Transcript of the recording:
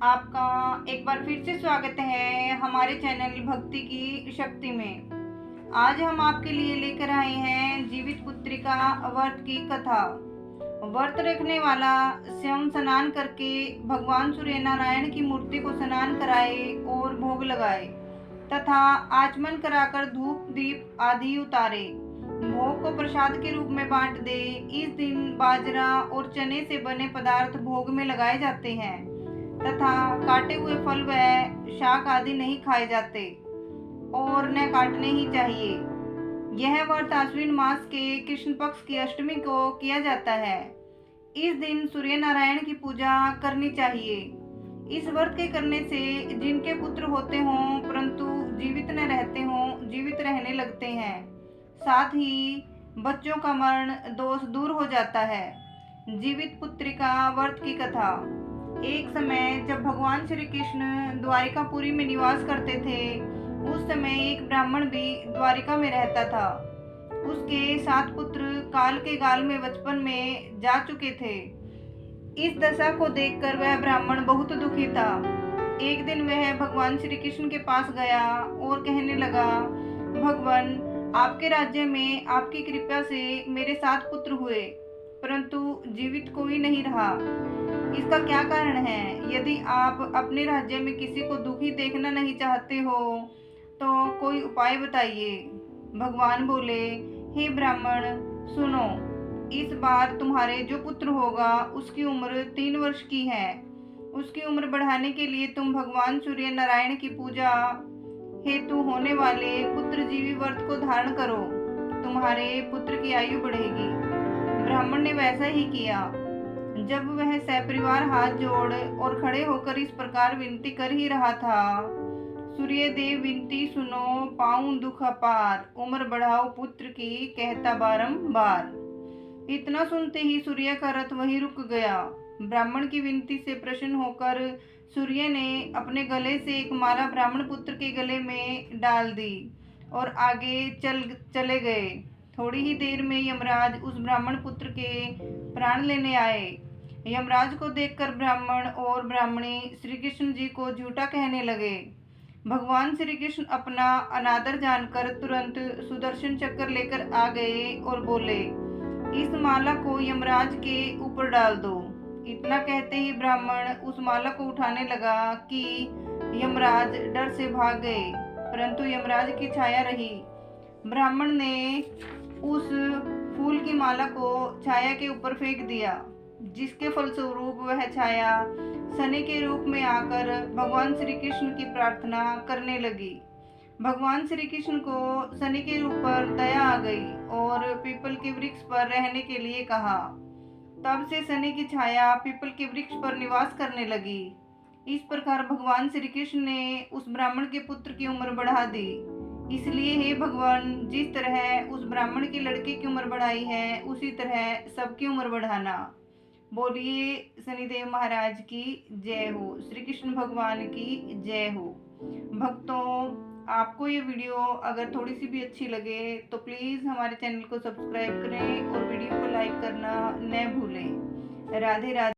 आपका एक बार फिर से स्वागत है हमारे चैनल भक्ति की शक्ति में। आज हम आपके लिए लेकर आए हैं जीवित पुत्रिका व्रत की कथा। व्रत रखने वाला स्वयं स्नान करके भगवान सूर्य नारायण की मूर्ति को स्नान कराए और भोग लगाए तथा आचमन कराकर धूप दीप आदि उतारे, भोग को प्रसाद के रूप में बांट दे। इस दिन बाजरा और चने से बने पदार्थ भोग में लगाए जाते हैं तथा काटे हुए फल व शाक आदि नहीं खाए जाते और न काटने ही चाहिए। यह व्रत आश्विन मास के कृष्ण पक्ष की अष्टमी को किया जाता है। इस दिन सूर्य नारायण की पूजा करनी चाहिए। इस व्रत के करने से जिनके पुत्र होते हों परंतु जीवित न रहते हों, जीवित रहने लगते हैं। साथ ही बच्चों का मरण दोष दूर हो जाता है। जीवित पुत्रिका व्रत की कथा। एक समय जब भगवान श्री कृष्ण द्वारिकापुरी में निवास करते थे, उस समय एक ब्राह्मण भी द्वारिका में रहता था। उसके 7 पुत्र काल के गाल में बचपन में जा चुके थे। इस दशा को देखकर वह ब्राह्मण बहुत दुखी था। एक दिन वह भगवान श्री कृष्ण के पास गया और कहने लगा, भगवान, आपके राज्य में आपकी कृपा से मेरे 7 पुत्र हुए परंतु जीवित कोई नहीं रहा। इसका क्या कारण है? यदि आप अपने राज्य में किसी को दुखी देखना नहीं चाहते हो तो कोई उपाय बताइए। भगवान बोले, हे ब्राह्मण, सुनो, इस बार तुम्हारे जो पुत्र होगा उसकी उम्र 3 वर्ष की है। उसकी उम्र बढ़ाने के लिए तुम भगवान सूर्य नारायण की पूजा हेतु होने वाले पुत्रजीवी व्रत को धारण करो, तुम्हारे पुत्र की आयु बढ़ेगी। ब्राह्मण ने वैसा ही किया। जब वह सपरिवार हाथ जोड़ और खड़े होकर इस प्रकार विनती कर ही रहा था, सूर्य देव विनती सुनो, पाऊं दुख अपार, उम्र बढ़ाओ पुत्र की, कहता बारंबार। इतना सुनते ही सूर्य का रथ वहीं रुक गया। ब्राह्मण की विनती से प्रसन्न होकर सूर्य ने अपने गले से एक माला ब्राह्मण पुत्र के गले में डाल दी और आगे चले गए। थोड़ी ही देर में यमराज उस ब्राह्मण पुत्र के प्राण लेने आए। यमराज को देखकर ब्राह्मण और ब्राह्मणी श्री कृष्ण जी को झूठा कहने लगे। भगवान श्री कृष्ण अपना अनादर जानकर तुरंत सुदर्शन चक्र लेकर आ गए और बोले, इस माला को यमराज के ऊपर डाल दो। इतना कहते ही ब्राह्मण उस माला को उठाने लगा कि यमराज डर से भाग गए, परंतु यमराज की छाया रही। ब्राह्मण ने उस फूल की माला को छाया के ऊपर फेंक दिया, जिसके फलस्वरूप वह छाया शनि के रूप में आकर भगवान श्री कृष्ण की प्रार्थना करने लगी। भगवान श्री कृष्ण को शनि के रूप पर दया आ गई और पीपल के वृक्ष पर रहने के लिए कहा। तब से शनि की छाया पीपल के वृक्ष पर निवास करने लगी। इस प्रकार भगवान श्री कृष्ण ने उस ब्राह्मण के पुत्र की उम्र बढ़ा दी। इसलिए हे भगवान, जिस तरह उस ब्राह्मण के लड़के की उम्र बढ़ाई है, उसी तरह सबकी उम्र बढ़ाना। बोलिए शनिदेव महाराज की जय हो, श्री कृष्ण भगवान की जय हो। भक्तों, आपको ये वीडियो अगर थोड़ी सी भी अच्छी लगे तो प्लीज़ हमारे चैनल को सब्सक्राइब करें और वीडियो को लाइक करना न भूलें। राधे राधे।